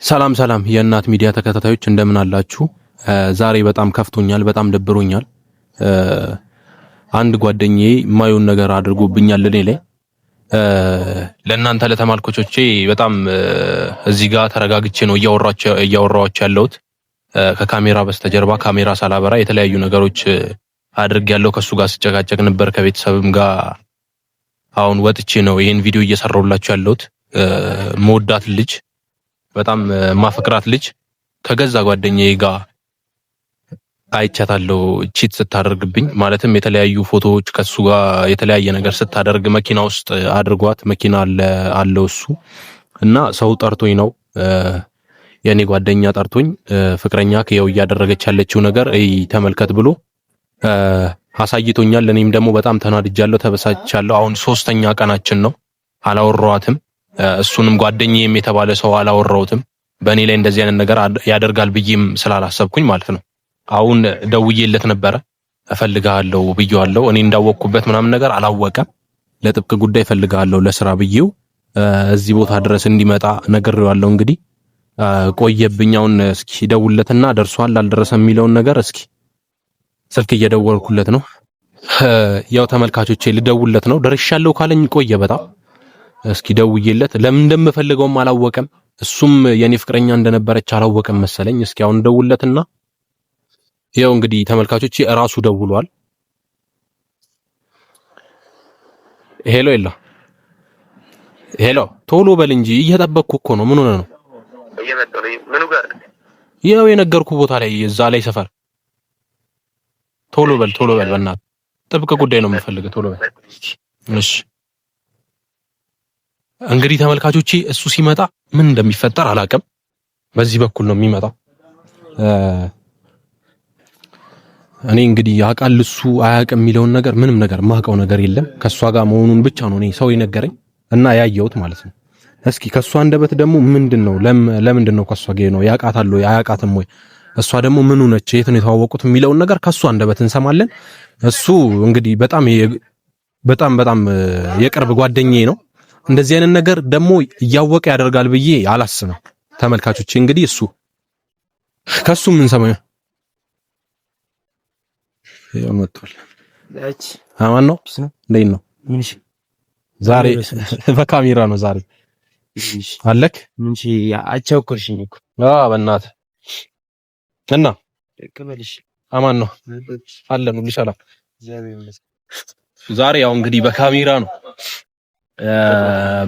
ሰላም ሰላም የእናት ሚዲያ ተከታታዮች እንደምን አላችሁ? ዛሬ በጣም ከፍቶኛል፣ በጣም ደብሮኛል። አንድ ጓደኛዬ የማይሆን ነገር አድርጎብኛል እኔ ላይ። ለእናንተ ለተመልካቾቼ በጣም እዚህ ጋር ተረጋግቼ ነው እያወራኋቸው ያለሁት። ከካሜራ በስተጀርባ ካሜራ ሳላበራ የተለያዩ ነገሮች አድርጌያለሁ። ከሱ ጋር ስጨቃጨቅ ነበር ከቤተሰብም ጋር። አሁን ወጥቼ ነው ይሄን ቪዲዮ እየሰራሁላችሁ ያለሁት። መወዳት ልጅ በጣም ማፈቅራት ልጅ ከገዛ ጓደኛዬ ጋር አይቻታለሁ ቺት ስታደርግብኝ። ማለትም የተለያዩ ፎቶዎች ከሱ ጋር የተለያየ ነገር ስታደርግ መኪና ውስጥ አድርጓት፣ መኪና አለው እሱ እና ሰው ጠርቶኝ ነው የኔ ጓደኛ ጠርቶኝ ፍቅረኛ ከየው እያደረገች ያለችው ነገር ተመልከት ብሎ አሳይቶኛል። እኔም ደግሞ በጣም ተናድጃለሁ፣ ተበሳጭቻለሁ። አሁን 3ኛ ቀናችን ነው። አላወራዋትም። እሱንም ጓደኛዬም የተባለ ሰው አላወራውትም። በእኔ ላይ እንደዚህ አይነት ነገር ያደርጋል ብዬም ስላላሰብኩኝ ማለት ነው። አሁን ደውዬለት ነበረ፣ እፈልጋለሁ ብዬዋለሁ። እኔ እንዳወቅኩበት ምናምን ነገር አላወቀም። ለጥብቅ ጉዳይ እፈልጋለሁ ለስራ ብዬው እዚህ ቦታ ድረስ እንዲመጣ ነግሬዋለሁ። እንግዲህ ቆየብኝ። አሁን እስኪ ደውለትና ደርሷል አልደረሰም የሚለውን ነገር እስኪ ስልክ እየደወልኩለት ነው። ያው ተመልካቾቼ ልደውልለት ነው። ደርሻለሁ ካለኝ ቆየ በጣም። እስኪ ደውዬለት ለምን እንደምፈልገውም አላወቀም። እሱም የኔ ፍቅረኛ እንደነበረች አላወቀም መሰለኝ። እስኪ አሁን ደውለትና ያው እንግዲህ ተመልካቾቼ እራሱ ደውሏል። ሄሎ ሄሎ ሄሎ፣ ቶሎ በል እንጂ እየጠበቅኩ እኮ ነው። ምን ሆነ ነው? ምኑ ጋር? ያው የነገርኩ ቦታ ላይ እዛ ላይ ሰፈር። ቶሎ በል በእናትህ፣ ጥብቅ ጉዳይ ነው የምፈልገው። ቶሎ በል እሺ። እንግዲህ ተመልካቾቼ እሱ ሲመጣ ምን እንደሚፈጠር አላውቅም። በዚህ በኩል ነው የሚመጣው። እኔ እንግዲህ ያውቃል እሱ አያውቅም የሚለውን ነገር ምንም ነገር ማውቀው ነገር የለም። ከሷ ጋር መሆኑን ብቻ ነው እኔ ሰው የነገረኝ እና ያየሁት ማለት ነው። እስኪ ከሷ አንደበት ደግሞ ምንድነው ለምንድን ነው ከሷ ጋር ነው ያውቃታል ወይ አያውቃትም ወይ? እሷ ደግሞ ምን ሆነች፣ የት ነው የተዋወቁት የሚለውን ነገር ከሷ አንደበት እንሰማለን። እሱ እንግዲህ በጣም የቅርብ ጓደኛዬ ነው። እንደዚህ አይነት ነገር ደግሞ እያወቀ ያደርጋል ብዬ አላስብም። ተመልካቾቼ እንግዲህ እሱ ከሱ ምን ሰማዩ ያው መጥቷል። አማን ነው እንዴት ነው? ዛሬ በካሜራ ነው ዛሬ አለክ? ምን እሺ፣ አቻውኩልሽኝ እኮ በእናትህ እና እከበልሽ። አማን ነው አለን ሁሉ ሰላም። ዛሬ ያው እንግዲህ በካሜራ ነው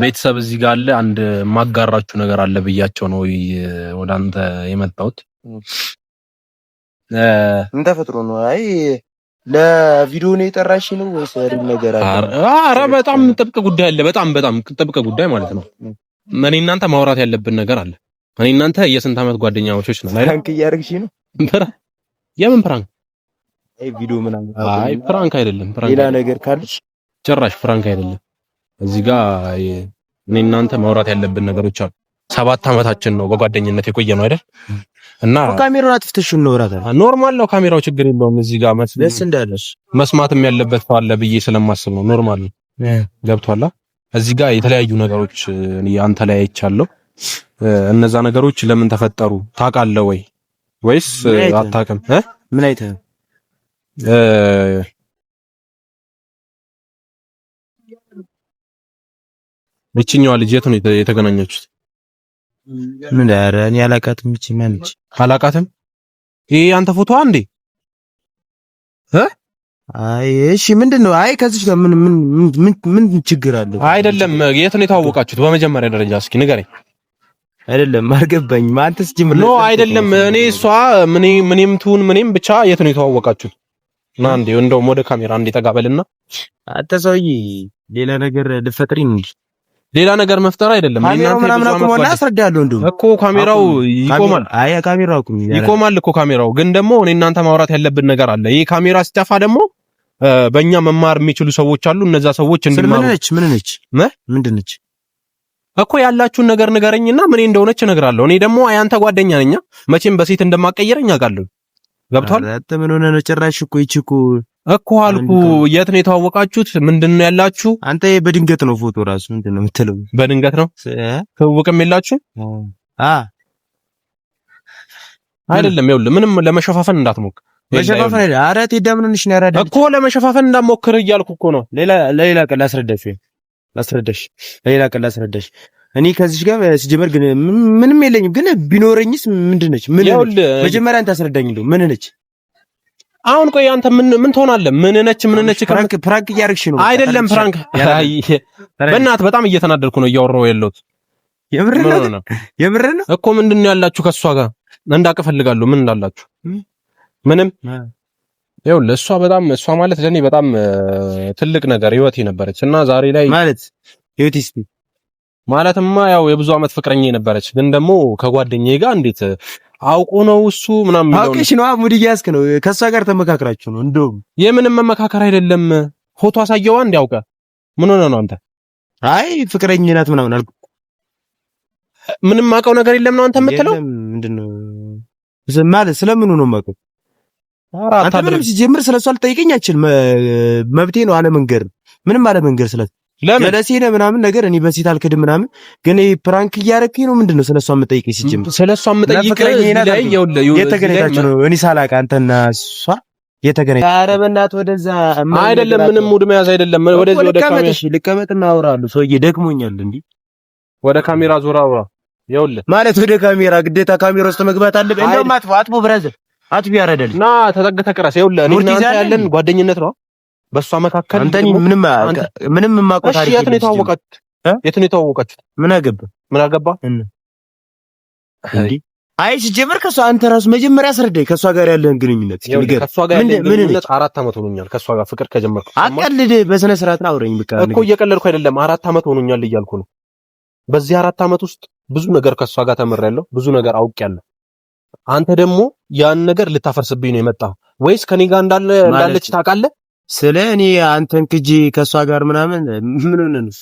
ቤተሰብ እዚህ ጋር አለ። አንድ ማጋራችሁ ነገር አለ ብያቸው ነው ወደ አንተ የመጣሁት። ምን ተፈጥሮ ነው? አይ ለቪዲዮ ነው የጠራሽ ነው ወይስ ነገር አለ? ኧረ በጣም ጥብቅ ጉዳይ አለ። በጣም ጥብቅ ጉዳይ ማለት ነው። እኔ እናንተ ማውራት ያለብን ነገር አለ። እኔ እናንተ የስንት ዓመት ጓደኛሞች ነን አይደል? ፕራንክ እያደረግሽ ነው? የምን ፕራንክ? አይ ቪዲዮ ምናምን። አይ ፕራንክ አይደለም። ሌላ ነገር ካልሽ ጭራሽ ፕራንክ አይደለም። እዚህ ጋር እኔ እናንተ ማውራት ያለብን ነገሮች አሉ። 7 ዓመታችን ነው በጓደኝነት የቆየ ነው አይደል? እና ካሜራውን አጥፍተሽ ነው ራታ። ኖርማል ነው ካሜራው፣ ችግር የለውም። እዚህ ጋር ደስ እንዳለሽ መስማትም ያለበት ሰው አለ ብዬ ስለማስብ ነው። ኖርማል ነው። ገብቷላ? እዚህ ጋር የተለያዩ ነገሮች አንተ ላይ አይቻለሁ። እነዛ ነገሮች ለምን ተፈጠሩ ታውቃለህ ወይ ወይስ አታውቅም? ምን አይተህ? እቺኛዋ ልጅ የት ነው የተገናኛችሁት? ምን ዳረ እኔ አላውቃትም። እቺ ማንች አላውቃትም። ይሄ አንተ ፎቶ አንዴ አይ እሺ፣ ምንድነው? አይ ከዚህ ጋር ምን ችግር አለ? አይደለም፣ የት ነው የተዋወቃችሁት? በመጀመሪያ ደረጃ እስኪ ንገረኝ። አይደለም አልገባኝም። አንተስ ጅምር ነው አይደለም። እኔ እሷ ምንም ትሁን ምንም ብቻ የት ነው የተዋወቃችሁት? ና እንዴ እንደውም ወደ ካሜራ እንዴ ተጋበልና። አንተ ሰውዬ ሌላ ነገር ልፈጥሪ ነው እንዴ? ሌላ ነገር መፍጠር አይደለም። ካሜራው ምናምን አቁመና አስረዳለሁ። እንደው እኮ ካሜራው ይቆማል። አይ ካሜራው ይቆማል እኮ ካሜራው። ግን ደግሞ እኔ እናንተ ማውራት ያለብን ነገር አለ። ይሄ ካሜራ ሲጠፋ ደግሞ በእኛ መማር የሚችሉ ሰዎች አሉ። እነዛ ሰዎች እንዲማሩ ምንድን ነች እኮ ያላችሁን ነገር ንገረኝና ምን እንደሆነች እነግራለሁ። እኔ ደግሞ አያንተ ጓደኛ ነኝ። መቼም በሴት እንደማቀየረኝ አውቃለሁ። ገብቷል? አንተ ምን ሆነ ነው? ጭራሽ እኮ ይችኩ እኮ አልኩ። የት ነው የተዋወቃችሁት? ምንድነው ያላችሁ? አንተ በድንገት ነው ፎቶ ራሱ ምንድነው የምትለው? በድንገት ነው ትውውቅም የላችሁ? አይደለም ይኸውልህ ምንም ለመሸፋፈን እንዳትሞክር መሸፋፈን አይደል ኧረ ቴዳ ምን ነሽ ነው ያራዳ እኮ ለመሸፋፈን እንዳትሞክር እያልኩ እኮ ነው ሌላ ቀን ላስረዳሽ እኔ ከዚህ ጋር ሲጀመር ግን ምንም የለኝም ግን ቢኖረኝስ ምንድነች መጀመሪያ አንተ አስረዳኝ እንደው ምን ነች አሁን ቆይ አንተ ምን ትሆናለህ ምን ነች ፕራንክ እያደረግሽ ነው አይደለም ፕራንክ በእናትህ በጣም እየተናደድኩ ነው እያወራሁ ያለሁት የምር ነው እኮ ምንድነው ያላችሁ ከሷ ጋር እንዳቀፈልጋለሁ ምን እንዳላችሁ ምንም ይኸውልህ እሷ ማለት ለኔ በጣም ትልቅ ነገር ህይወቴ ነበረች እና ዛሬ ላይ ማለት ህይወቴስ ማለትማ ያው የብዙ አመት ፍቅረኛ ነበረች ግን ደግሞ ከጓደኛዬ ጋር እንዴት አውቆ ነው እሱ ምናምን አውቀሽ ነው ሙድ እያስክ ነው ከሷ ጋር ተመካክራችሁ ነው እንደውም የምንም መመካከር አይደለም ፎቶ አሳየዋ እንዲያውቀ ምን ሆነ ነው አንተ አይ ፍቅረኛ ናት ምናምን አልኩ ምንም ማውቀው ነገር የለም ነው አንተ የምትለው ምንድነው ማለት ስለምኑ ነው ማውቀው አንተ ምንም ሲጀምር ስለሷ አልጠይቀኝ አልችልም መብቴ ነው አለመንገር ምንም አለመንገር ለሴነ ምናምን ነገር እኔ በሲት አልክድም ምናምን ግን ፕራንክ እያረከኝ ነው ምንድነው ስለሷ የምጠይቀኝ ሲጀምር ስለሷ የምጠይቀኝ ላይ የተገናኛችሁ ነው እኔ ሳላቅ አንተና እሷ የተገናኘ ኧረ በእናትህ ወደዛ አይደለም ምንም ሙድ መያዝ አይደለም ወደዚህ ወደ ካሜራ ልቀመጥና አውራለሁ ሰውዬ ደክሞኛል እንዴ ወደ ካሜራ ዞር አውራ ይኸውልህ ማለት ወደ ካሜራ ግዴታ ካሜራ ውስጥ መግባት አለብኝ እንደውም አጥቦ ብራዘር አጥቢ ያረደል ና ተጠግተህ ቅረስ ይኸውልህ እኔ እናንተ ያለን ጓደኝነት ነው በሷ መካከል አንተ ምንም ማቆ ታሪክ የት ነው የተዋወቃችሁት ምን አገባ እንዴ አይ ሲጀመር ከሷ አንተ ራስ መጀመሪያ አስረዳኝ ከሷ ጋር ያለህን ግንኙነት ከሷ ጋር ያለህን ግንኙነት 4 አመት ሆኖኛል ከሷ ጋር ፍቅር ከጀመርኩ አቀልድ በስነ ስርዓት ነው አውረኝ በቃ እኮ እየቀለድኩ አይደለም 4 አመት ሆኖኛል እያልኩ ነው በዚህ 4 አመት ውስጥ ብዙ ነገር ከሷ ጋር ተምሬያለሁ ብዙ ነገር አውቄያለሁ አንተ ደግሞ ያን ነገር ልታፈርስብኝ ነው የመጣው ወይስ ከኔ ጋር እንዳለች ታውቃለህ ስለ እኔ አንተን ክጂ ከሷ ጋር ምናምን ምን ሆነ ነው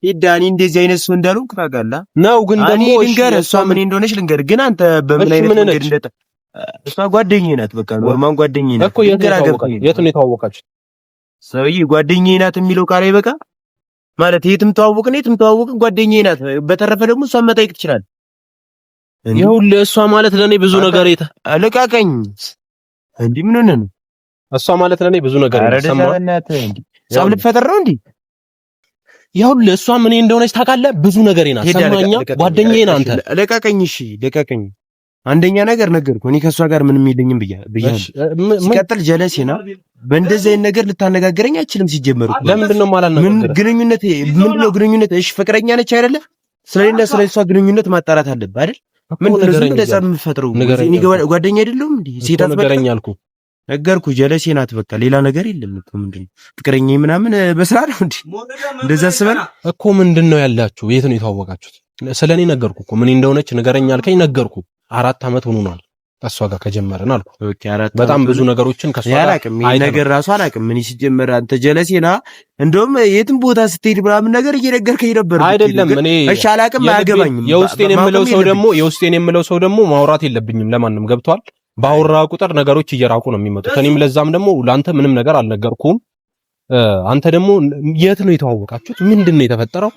ይዳኒ እንደዚህ አይነት ሰው እንዳልኩ ታውቃለህ ነው ግን ደግሞ ልንገር እሷ ምን እንደሆነች ልንገር ግን አንተ በምን አይነት መንገድ እንደተ እሷ ጓደኛዬ ናት በቃ ኖርማል ጓደኛዬ ናት እኮ የት ነው የተዋወቃችሁት ሰውዬ ጓደኛዬ ናት የሚለው ቃል አይበቃ ማለት የትም ተዋወቅን ጓደኛዬ ናት በተረፈ ደግሞ እሷ መጠየቅ ትችላለህ ይኸውልህ እሷ ማለት ለኔ ብዙ ነገር ልቃቀኝ እንዴ ምን ሆነ ነው እሷ ማለት ለኔ ብዙ ነገር ሰማው ሰው ልትፈጠር ነው እንዴ ይኸውልህ እሷ ምን እንደሆነች ታውቃለህ ብዙ ነገር ናት ሰማኛ ጓደኛዬ ናት አንተ ልቃቀኝ እሺ ልቃቀኝ አንደኛ ነገር ነገርኩ እኔ ከሷ ጋር ምንም የለኝም ብያለሁ ሲቀጥል ጀለሴና በእንደዚህ አይነት ነገር ልታነጋግረኝ አይችልም ሲጀመሩ ለምንድን ነው ማለት ነው ግንኙነት እሺ ፍቅረኛ ነች አይደለ ስለሌላ ስለሷ ግንኙነት ማጣራት አለብህ አይደል ምን ለምን ለጻም የምፈጥረው እኔ ጓደኛ አይደለም እንዴ ሴታት ነገረኛ አልኩ ነገርኩ ጀለሴ ናት በቃ ሌላ ነገር የለም እኮ ምንድነው ፍቅረኛ ምናምን በስራ ነው እንዴ እንደዛ አስበን እኮ ምንድነው ያላችሁ የት ነው የተዋወቃችሁት ስለኔ ነገርኩ እኮ ምን እንደሆነች ንገረኛ አልከኝ ነገርኩ 4 አመት ሆኖናል ከሷ ጋር ከጀመረን አልኩ ኦኬ 4 በጣም ብዙ ነገሮችን ከሷ ጋር አይ ነገር ራሱ አላውቅም ምን ሲጀመር አንተ ጀለሴና እንደውም የትም ቦታ ስትሄድ ምናምን ነገር እየነገርከኝ ነበር አይደለም እኔ እሺ አላውቅም አያገባኝም የውስጤን የምለው ሰው ደግሞ ማውራት የለብኝም ለማንም ገብቷል ባወራ ቁጥር ነገሮች እየራቁ ነው የሚመጡት እኔም ለዛም ደግሞ ላንተ ምንም ነገር አልነገርኩም አንተ ደግሞ የት ነው የተዋወቃችሁት ምንድነው የተፈጠረው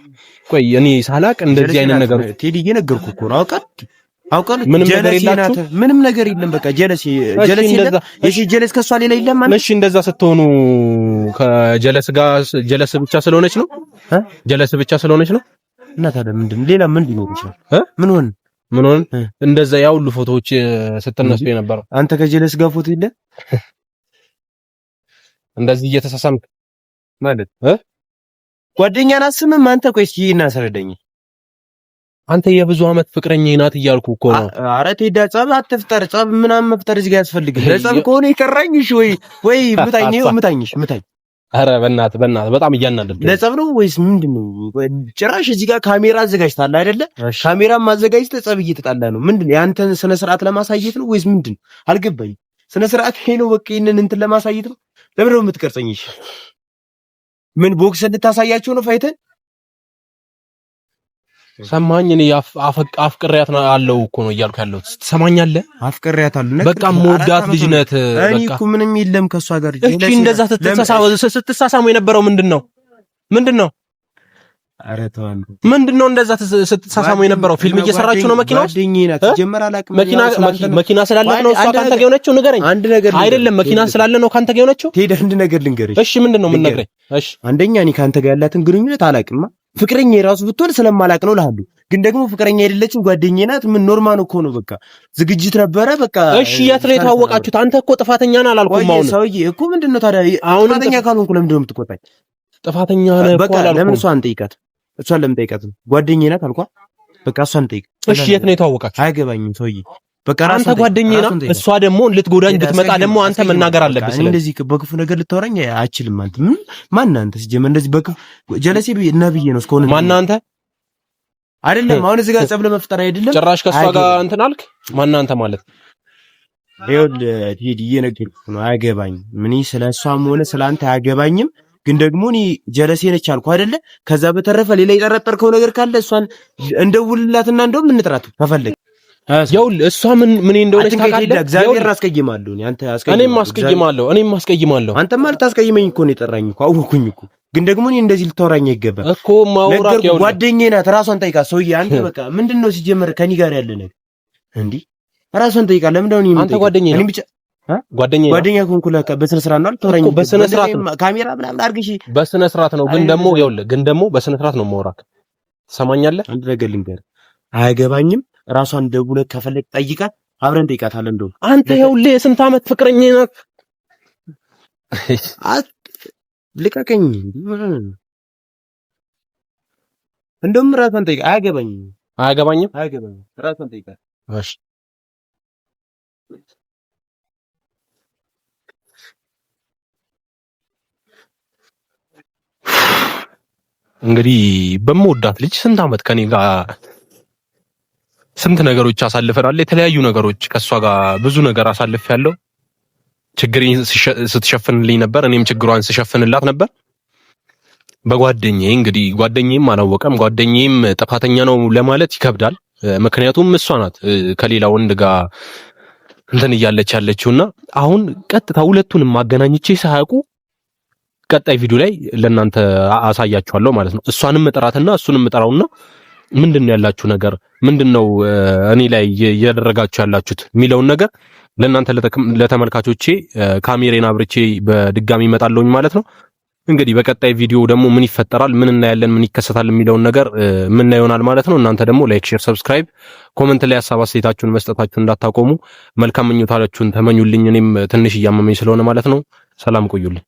ቆይ እኔ ሳላቅ እንደዚህ አይነት ነገር ቴዲ እየነገርኩ እኮ ነው አውቀን ምንም ነገር የለም በቃ ጀለስ ጀለስ ከሷ ሌላ የለም ማለት እሺ እንደዛ ስትሆኑ ከጀለስ ጋር ጀለስ ብቻ ስለሆነች ነው እና ታዲያ ምንድነው ሌላ ምን ሊኖር ይችላል ምን ሆነ እንደዛ ያው ሁሉ ፎቶዎች ስትነሱ የነበረው አንተ ከጀለስ ጋር ፎቶ የለ እንደዚህ እየተሳሳምክ ማለት ጓደኛን አስምም አንተ ቆይ እስኪ እናስረዳኝ አንተ የብዙ አመት ፍቅረኛ ናት እያልኩ እኮ ነው ኧረ ቴዳ ጸብ አትፍጠር ጸብ ምናምን መፍጠር እዚህ ጋር ያስፈልግም ለጸብ ከሆነ ይቀራኝ እሺ ወይ ምታኝ ኧረ በእናትህ በጣም እያናደድክ ለጸብ ነው ወይስ ምንድነው ጭራሽ እዚህ ጋር ካሜራ አዘጋጅታል አይደለ ካሜራም ማዘጋጅተህ ጸብ እየተጣላ ነው ምንድነው ያንተን ስነ ስርዓት ለማሳየት ነው ወይስ ምንድነው አልገባኝ ስነ ስርዓት ነው በቃ ይሄንን እንትን ለማሳየት ነው ለምን ነው የምትቀርጸኝ እሺ ምን ቦክስ እንድታሳያቸው ነው ፋይተን ሰማኝ እኔ አፍቅሬያት አለው እኮ ነው እያልኩ ያለሁት ትሰማኛለህ አፍቅሬያት አለው በቃ ሞዳት ልጅ ነህ እኔ እኮ ምንም የለም ከሷ ጋር እሺ እንደዛ ስትሳሳሙ የነበረው ምንድነው ኧረ ተው አንተ ምንድነው እንደዛ ስትሳሳሙ የነበረው? ፊልም እየሰራችሁ ነው? መኪና ውስጥ ጓደኛዬ ናት ጀመር አላውቅም። መኪና ስላለ ነው እሷ ካንተ ጋር የሆነችው? ንገረኝ። አይደለም መኪና ስላለ ነው ካንተ ጋር የሆነችው? ሄደ አንድ ነገር ልንገርሽ። እሺ ምንድነው የምንነግረኝ? እሺ አንደኛ እኔ ካንተ ጋር ያላትን ግንኙነት አላውቅማ። ፍቅረኛ የራሱ ብትሆን ስለማላውቅ ነው እልሃለሁ። ግን ደግሞ ፍቅረኛ አይደለችም፣ ጓደኛዬ ናት። ምን ኖርማል እኮ ነው። በቃ ዝግጅት ነበረ በቃ። እሺ የት ነው የተዋወቃችሁት? አንተ እኮ ጥፋተኛ ነህ አላልኩም? አሁን ሰውዬ እኮ ምንድነው ታዲያ? ጥፋተኛ ካልሆንኩ ለምንድን ነው የምትቆጣኝ? ጥፋተኛ ነህ እኮ አላልኩም። ለምን እሷን ጠይቃት? እሷን ለምን ጠይቃት? ጓደኛዬ ናት አልኳ። በቃ እሷን ጠይቅ። እሺ የት ነው የተዋወቃችሁት? አይገባኝም ሰውዬ። በቃ አንተ ጓደኛዬ ናት፣ እሷ ደግሞ ልትጎዳኝ ብትመጣ ደግሞ አንተ መናገር አለብህ። ስለዚህ እንደዚህ በክፉ ነገር ልታወራኝ አችልም። አንተ ማን አንተ? ሲጀመር እንደዚህ በክፉ ጀለሴ ነብዬ ነው እስከሆነ ማን አንተ? አይደለም አሁን እዚህ ጋር ጸብ ለመፍጠር አይደለም። ጭራሽ ከሷ ጋር እንትን አልክ። ማን አንተ ማለት? ይኸውልህ ሂድ እየነገርኩህ ነው። አያገባኝም። ምን ስለሷም ሆነ ስላንተ አያገባኝም። ግን ደግሞ እኔ ጀለሴ ነች አልኩ አይደለ? ከዛ በተረፈ ሌላ የጠረጠርከው ነገር ካለ እሷን እንደውልላትና እንደውም እንጥራት ከፈለግ ይኸውልህ እሷ ምን እንደሆነች ታውቃለህ? እግዚአብሔር አስቀይማለሁ። አንተ አስቀይማለሁ። እኔም አስቀይማለሁ። አንተማ ልታስቀይመኝ እኮ ነው የጠራኝ እኮ አወኩኝ እኮ። ግን ደግሞ እኔ እንደዚህ ልታወራኝ አይገባም እኮ። ማውራት ይኸውልህ ጓደኛዬ ናት። ራሷን ጠይቃ ሰውዬ። አንተ በቃ ምንድነው ሲጀመር ከኔ ጋር ያለ ነገር እንዴ? ራሷን ጠይቃ። ለምን ደው አንተ ጓደኛዬ ነው? ጓደኛ ኮንኩ ለካ በስነ ስርዓት ነው አልተወራኝ እኮ። በስነ ስርዓት ነው ካሜራ ምናምን አድርግሽ። በስነ ስርዓት ነው። ግን ደግሞ ይኸውልህ በስነ ስርዓት ነው የማወራክ። ትሰማኛለህ? አንድ ነገር ልንገርህ። አያገባኝም። ራሷን ደውለህ ከፈለግ ጠይቃት። አብረን ጠይቃታለን። እንደው አንተ ይኸውልህ የስንት ዓመት ፍቅረኛ ናት። ልቀቀኝ። እንደውም ራሷን ጠይቃ። አያገባኝም። ራሷን ጠይቃት። እሺ እንግዲህ በምወዳት ልጅ ስንት ዓመት ከኔ ጋር ስንት ነገሮች አሳልፈናል። የተለያዩ ነገሮች ከሷ ጋር ብዙ ነገር አሳልፌያለሁ። ችግሬን ስትሸፍንልኝ ነበር፣ እኔም ችግሯን ስሸፍንላት ነበር። በጓደኛዬ እንግዲህ ጓደኛዬም አላወቀም። ጓደኛዬም ጥፋተኛ ነው ለማለት ይከብዳል። ምክንያቱም እሷ ናት ከሌላ ወንድ ጋር እንትን እያለች ያለችውና አሁን ቀጥታ ሁለቱንም ማገናኝቼ ሳያውቁ ቀጣይ ቪዲዮ ላይ ለእናንተ አሳያችኋለሁ ማለት ነው። እሷንም እጠራትና እሱንም እጠራውና ምንድነው ያላችሁ ነገር፣ ምንድነው እኔ ላይ እያደረጋችሁ ያላችሁት የሚለውን ነገር ለእናንተ ለተመልካቾቼ ካሜራዬን አብርቼ በድጋሚ እመጣለሁኝ ማለት ነው። እንግዲህ በቀጣይ ቪዲዮ ደግሞ ምን ይፈጠራል፣ ምን እናያለን፣ ምን ይከሰታል የሚለውን ነገር ምን ይሆናል ማለት ነው። እናንተ ደግሞ ላይክ፣ ሼር፣ ሰብስክራይብ፣ ኮሜንት ላይ ሀሳብ አስተያየታችሁን መስጠታችሁን እንዳታቆሙ። መልካም ምኞታችሁን ተመኙልኝ። እኔም ትንሽ እያመመኝ ስለሆነ ማለት ነው። ሰላም ቆዩልኝ።